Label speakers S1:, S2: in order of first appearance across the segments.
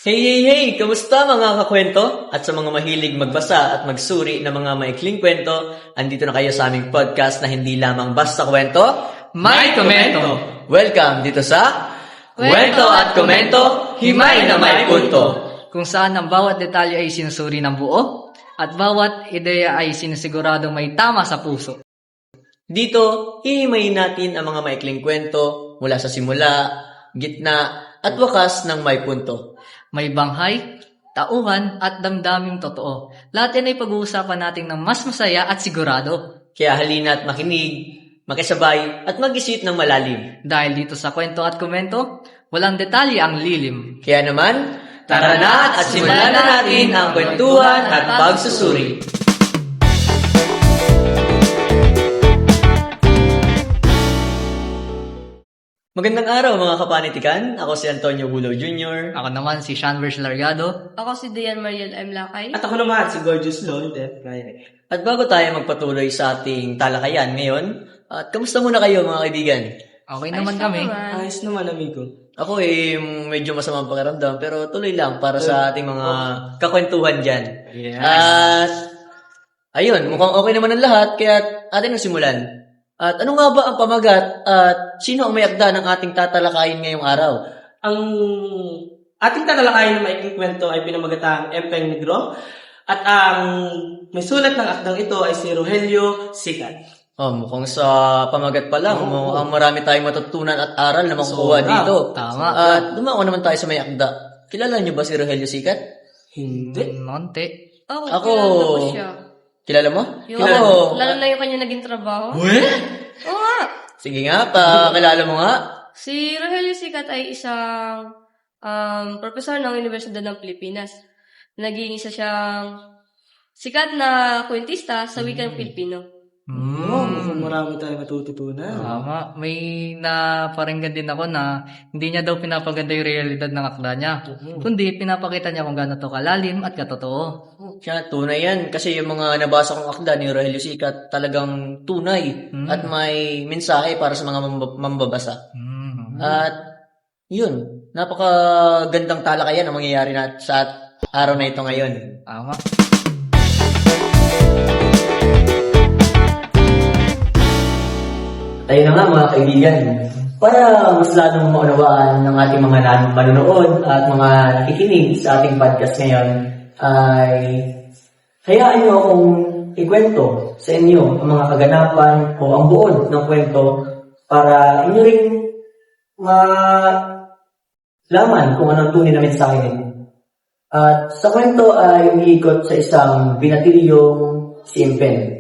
S1: Hey, hey, hey! Kamusta mga kakwento? At sa mga mahilig magbasa at magsuri ng mga maikling kwento, andito na kayo sa aming podcast na hindi lamang basta kwento,
S2: May Komento!
S1: Welcome dito sa Kwento at Komento, Himay na May Punto!
S2: Kung saan ang bawat detalye ay sinusuri ng buo at bawat ideya ay sinisiguradong may tama sa puso.
S1: Dito, hihimayin natin ang mga maikling kwento mula sa simula, gitna, at wakas ng may punto.
S2: May banghay, tauhan at damdaming totoo. Lahat yan ay pag-uusapan natin ng mas masaya at sigurado.
S1: Kaya halina at makinig, makisabay at mag-isip ng malalim.
S2: Dahil dito sa Kwento at Komento, walang detalye ang lilim.
S1: Kaya naman, tara na at simulan na natin ang kwentuhan at pagsusuri. Magandang araw mga kapanitikan. Ako si Antonio Bulo Jr.
S2: Ako naman si Shanvers Largado.
S3: Ako si Dian Mariel M. Lakay.
S4: At ako naman, si Gorgeous Lloyd F. Ryan.
S1: At bago tayo magpatuloy sa ating talakayan ngayon, at kamusta muna kayo mga kaibigan?
S2: Okay naman kami.
S4: Ayos naman, amigo.
S1: Ako medyo masamang pakiramdam pero tuloy lang para sa ating mga kakwentuhan dyan.
S2: Yes.
S1: At ayun, mukhang okay naman ang lahat kaya atin ang simulan. At ano nga ba ang pamagat at sino ang may akda ng ating tatalakayin ngayong araw?
S4: Ang ating tatalakayin ng maikling kwento ay pinamagatang Empeng Negro. At ang may sulat ng akdang ito ay si Rogelio Sicat.
S1: Mukhang sa pamagat pa lang, mukhang marami tayong matutunan at aral na makukuha dito.
S2: Tama.
S1: At dumako naman tayo sa may akda. Kilala niyo ba si Rogelio Sicat?
S4: Hindi.
S2: Monte.
S3: Ako,
S1: Ako-
S3: kilala ko siya.
S1: Kilala mo?
S3: Yung,
S1: Ako.
S3: lalo na yung kanya naging trabaho.
S1: Uy?
S3: Oo nga.
S1: Sige nga, pakilala mo nga.
S3: Si Rogelio Sicat ay isang profesor ng Universidad ng Pilipinas. Naging isa siyang sikat na kwentista sa wikang Pilipino.
S4: Mukhang marami tayong matututunan.
S2: Tama. May naparinggan din ako na hindi niya daw pinapaganda yung realidad ng akda niya. Kundi pinapakita niya kung gaano to kalalim at katotoo.
S1: Siya, tunay yan. Kasi yung mga nabasa kong akda ni Rogelio Sicat talagang tunay at may mensahe para sa mga mambabasa. At yun, napakagandang talakayan ang mangyayari na sa araw na ito ngayon.
S2: Tama.
S1: Tayo na nga mga kaibigan, para mas lalong maunawaan ng ating mga manonood at mga nakikinig sa ating podcast ngayon, ay hayaan nyo akong ikwento sa inyo ang mga kaganapan o ang buod ng kwento para inyo rin malaman kung anong tunay na mensahe. At sa kwento ay umiikot sa isang binatilyong si Empen.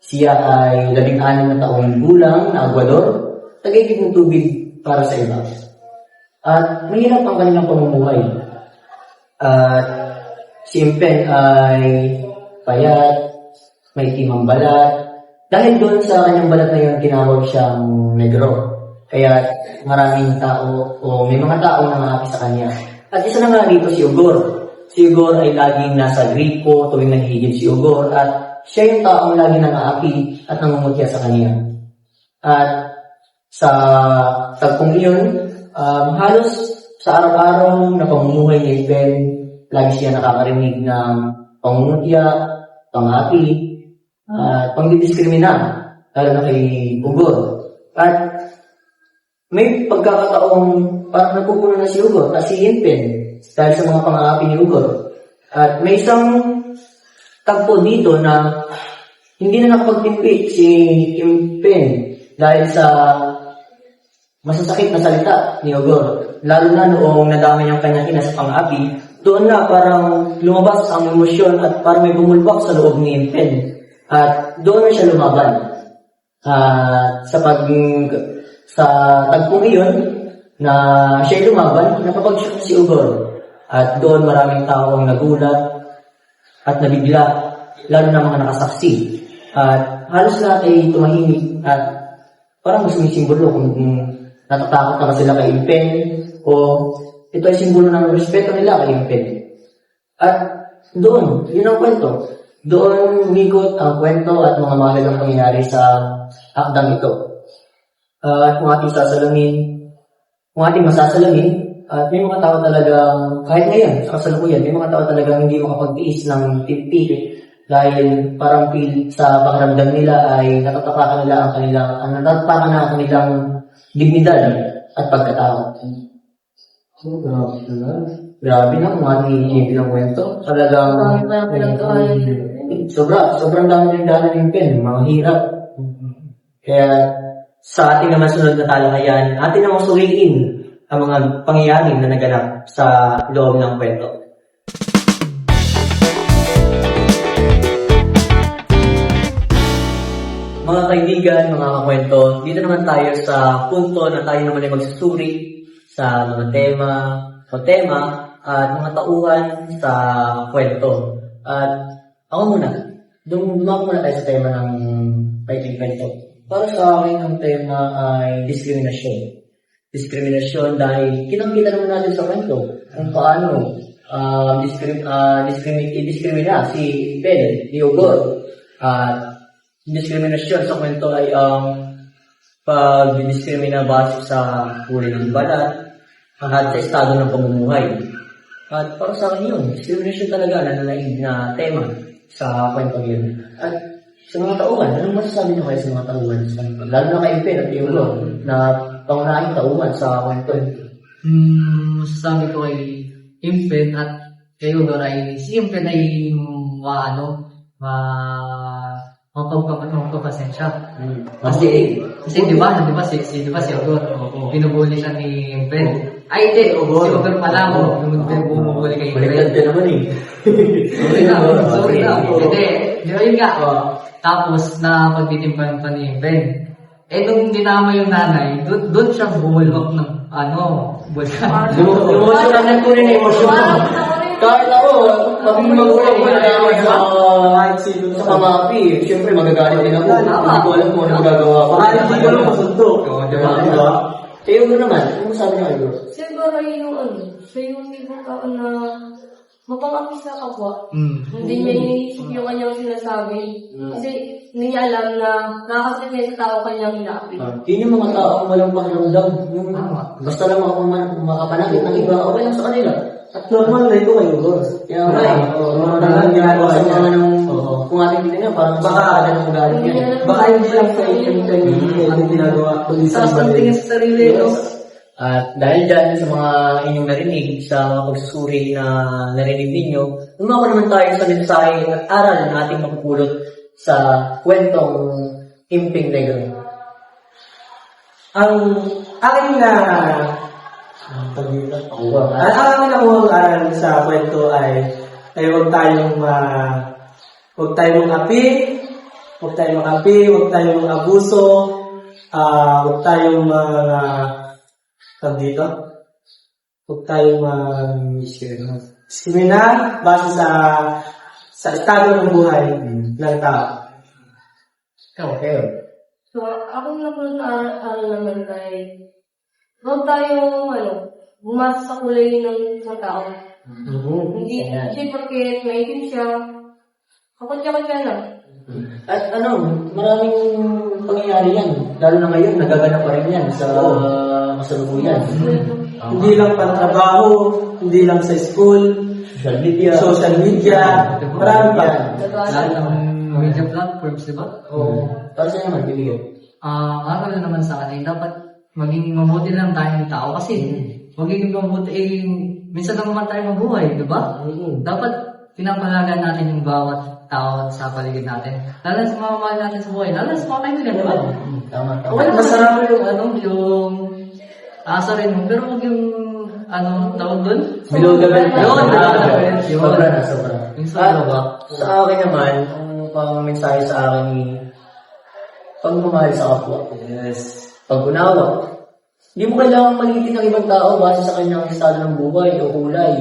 S1: Siya ay 16 na taong gulang na Aguador, tagaigib ng tubig para sa iba. At mahirap ang kanilang pamumuhay. At si Empen ay payat, may timang balat. Dahil doon sa kanyang balat na yun, tinawag siyang negro. Kaya maraming tao o may mga tao na maapi sa kanya. At isa na nga rito si Ugor. Si Ugor ay laging nasa gripo tuwing naghihigit si Ugor at siya yung taong lagi nang-aapi at nangungutya sa kanya. At sa tagpong iyon, halos sa araw-araw na pamumuhay ni Ben, lagi siya nakakarinig ng pangungutya, pang-api, at pangdidiskrimina, lalo na kay Ugor. At may pagkakataong parang nagpupuno na si Ugor at si Impen dahil sa mga pang-aapi ni Ugor. At may isang tagpo dito na hindi na nakapagtimpik si Impen dahil sa masasakit na salita ni Ugor. Lalo na noong nadama niyang kanyang ina sa pang-api, doon na parang lumabas ang emosyon at parang may bumulbak sa loob ni Impen. At doon na siya lumaban. Sa tagpong iyon na siya lumaban, napapag-shoot si Ugor. At doon maraming tao ang nagulat at nabigla, lalo na mga nakasaksi. At halos lahat ay tumahimik at parang sumisimbolo kung natatakot na ba sila kay Impen o ito ay simbolo ng respeto nila kay Impen. At doon, yun ang kwento. Doon umigot ang kwento at mga mahalagang pangyayari sa akdang ito. At kung ating masasalamin, At may mga tao talagang, kahit ngayon, sa kasalukuyan, may mga tao talagang hindi makapagtiis ng timpik dahil parang feel sa pakiramdam nila ay natatapakan na ang kanilang dignidad at pagkatao. Grabe na kung ating ilang kwento. Talagang,
S3: Marami pa yung pinagdaanan.
S1: sobrang dami ng daanan ng pen, mga hirap. Kaya, sa ating naman sunod na talakayan, atin namang suriin ang mga pangyayari na naganap sa loob ng kwento. Mga kaibigan, mga kakwento, dito naman tayo sa punto na tayo naman ay magsusuri sa mga tema at mga tauhan sa kwento. At ako muna, dumako muna tayo sa tema ng fighting kwento. Para sa akin, ang tema ay diskriminasyon. Diskriminasyon dahil kitang-kita naman natin sa kwento kung paano diskrimina si Ben, ni Ugor. Diskriminasyon sa kwento ay ang pag-diskrimina base sa kulay ng balat at sa estado ng pamumuhay. At para sa akin yun, diskriminasyon talaga na nanaig na tema sa kwento yun. At sa mga tauhan, anong masasabi nyo kayo sa mga tauhan? Lalo na kay Ben at Ugor na pangunahing tauhan sa kwento yun.
S2: Masasabi ko kay Impen at kay Ugor ay si Impen ay mapagpapasensya. Kasi di ba si Ugor, pinubuli siya ni Impen. Ay, hindi, si Ugor pala mo, bumubuli kay Impen.
S1: Baliktad ka naman eh.
S2: Sorry na. Hindi, di ba yun nga? Tapos, na pagtitimpan pa ni Impen. Nung dinama yung nanay, doon siya bumulwak ng bulkan.
S1: Lumosyonan ko rin emosyon. Kahit ako, maging magulang ko na sa kamapi. Siyempre, magagalit din ako. Hindi ko alam kung ano magagawa ko.
S4: Hindi ko alam masundo.
S1: Diba? Kayo mo naman, ano sabi niyo kayo?
S3: Siguro siya yung ibang tao na mapang-api sa kapwa. Hindi niya iniisip yung kanyang sinasabi. Kasi hindi niya alam na nakakasip niya sa tao kanyang inaapi.
S1: Yun yung mga taong walang pakiramdam. Basta lang makapanakit ng iba, okay lang sa kanila.
S4: At normal na ito kayo, boss.
S1: Kaya nga eh. Talagang ginagawa sa mga kung ating tingnan, parang baka ng galing yan.
S4: Baka hindi lang sa inyong ginagawa. Kundi sa
S2: Tapos ang tingin sa sarili, no?
S1: At dahil dyan sa mga inyong narinig, sa mga pagsusuri na narinig ninyo, lumako naman tayo sa mensahe at aral na ating mapupulot sa kwentong Imping Negro.
S4: Ang aking nakuhang aral sa kwento ay huwag tayong api, huwag tayong abuso, huwag tayong huwag tayong diskrimina base sa estado ng buhay ng tao.
S1: Okay.
S3: So, akong napunod na aral naman ay huwag tayong bumasa sa kulay ng isang tao. Hindi porque maitim siya, kakutya-kutya lang.
S1: At maraming pangyayari yan. Lalo na ngayon, nagaganap pa rin yan sa kasalukuyan.
S4: Hindi lang pantrabaho, hindi lang sa school, social media, marami pa.
S2: Lahat ng media platforms, di ba?
S1: Oo. Para sa'yo naman, Bilio.
S2: Aral na naman sa kanila, dapat maging mabuti lang tayong tao kasi magiging mabuti minsan naman tayo mabuhay, di ba? Dapat pinapalagan natin yung bawat tao sa paligid natin. Lalo sa mga mahal natin sa buhay, lalo sa mga kaibigan, di ba?
S1: Tama.
S2: Okay, masarap yung asa rin mo, pero huwag yung tawag doon?
S1: Below the belt.
S2: Yun.
S1: Sobra na, sobra.
S2: Yung sobra ba?
S1: Sa akin naman, ang pang-mensahe sa akin ni pagmamahal sa kapwa.
S4: Yes.
S1: Pag-unawa. Hindi mo kailangang malitin ng ibang tao base sa kanyang estado ng buhay o kulay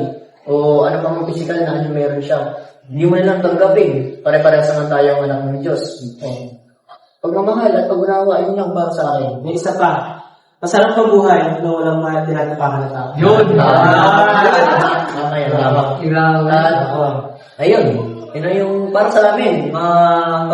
S1: o ano pang physical na meron siya. Hindi mo na lang tanggapin. Pare-parehas naman tayong anak ng Diyos. Pagmamahal at pag-unawa, yun lang para sa akin.
S4: May isa pa. Masarap ang buhay na walang mga tinatapakan na tao.
S2: Yun!
S1: Tama yan, tama. Ayun. Yun na yung para sa amin, mga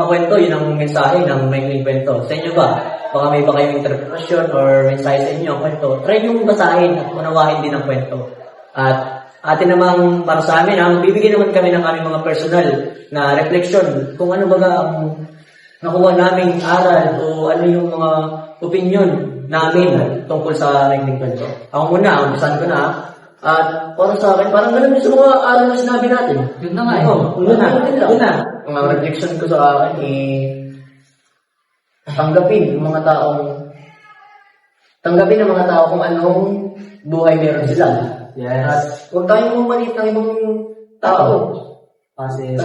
S1: kakwento, yun ang mensahe ng Maikling Kwento. Sa inyo ba? baka may iba kayong interpretasyon or mensahe sa inyo ang kwento, try yung basahin at unawain din ang kwento. At atin namang para sa amin, magbibigay naman kami ng aming mga personal na reflection kung ano baga ang nakuha naming aral o ano yung mga opinion namin tungkol sa naging kwento. Ako muna, umpisan ko na. At para sa akin, parang ganun din sa mga aral na sinabi natin.
S2: Yun na nga eh.
S1: Yun na. Ang mga reflection ko sa akin, tanggapin ng mga tao kung anong buhay meron sila.
S2: Yes.
S1: At huwag tayong mamalit ng ibang tao. Kasi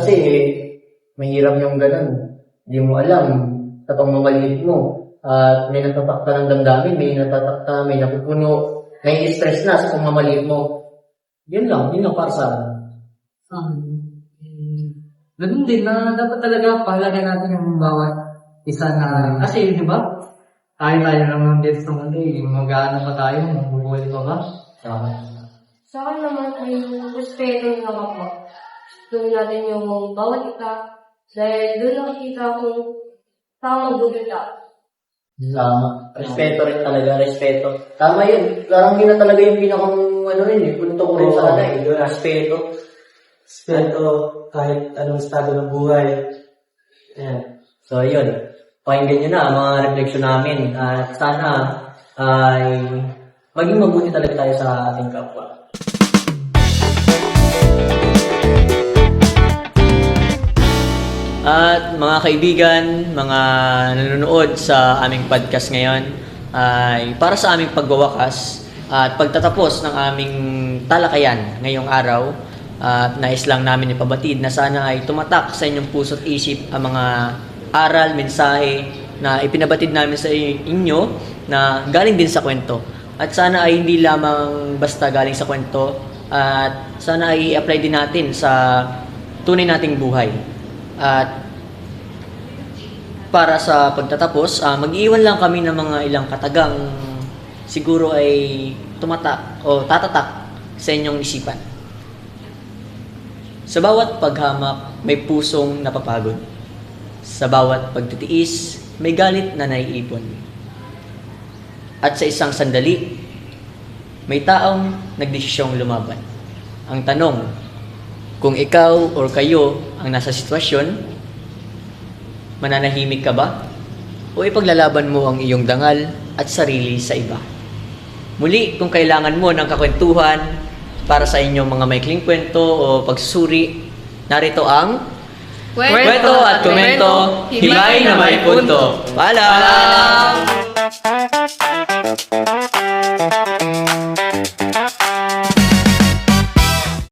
S1: mahirap yung ganun. Hindi mo alam sa pamamalit mo. At may natatak ka ng damdamin, may natatak ka, may napupuno, may stress na sa pamamalit mo. Yun lang para sa akin.
S2: Ganun din na dapat talaga pahalaga natin yung bawat isa na, kasi di ba? Tayo naman din sa mundo mag-aano pa tayo, mabubuhay pa ba?
S3: Sa akin naman ay respeto ng kapwa. Gawin natin yung bawat isa dahil doon nakikita kung saan magdudita.
S1: Tama. Respeto rin talaga, respeto. Tama yun. Parang yun na talaga yung pinakang punto ko rin sa kanay. Respeto.
S4: Respeto kahit anong estado ng buhay. Ayan.
S1: So, yun. Pakinggan nyo na ang mga reflection namin. At sana ay maging mabuti talaga tayo sa ating kapwa. At mga kaibigan, mga nanonood sa aming podcast ngayon, ay para sa aming pagwawakas at pagtatapos ng aming talakayan ngayong araw, at nais lang namin ipabatid na sana ay tumatak sa inyong puso at isip ang mga aral, mensahe na ipinabatid namin sa inyo na galing din sa kwento. At sana ay hindi lamang basta galing sa kwento, at sana ay i-apply din natin sa tunay nating buhay. At para sa pagtatapos, mag-iwan lang kami ng mga ilang katagang siguro ay tumatak o tatatak sa inyong isipan. Sa bawat paghamak, may pusong napapagod. Sa bawat pagtitiis, may galit na naiipon. At sa isang sandali, may taong nagdesisyong lumaban. Ang tanong, kung ikaw or kayo ang nasa sitwasyon, mananahimik ka ba? O ipaglalaban mo ang iyong dangal at sarili sa iba? Muli, kung kailangan mo ng kakwentuhan para sa inyong mga maikling kwento o pagsusuri, narito ang Kwento at Komento, Himay na May Punto. Paalam!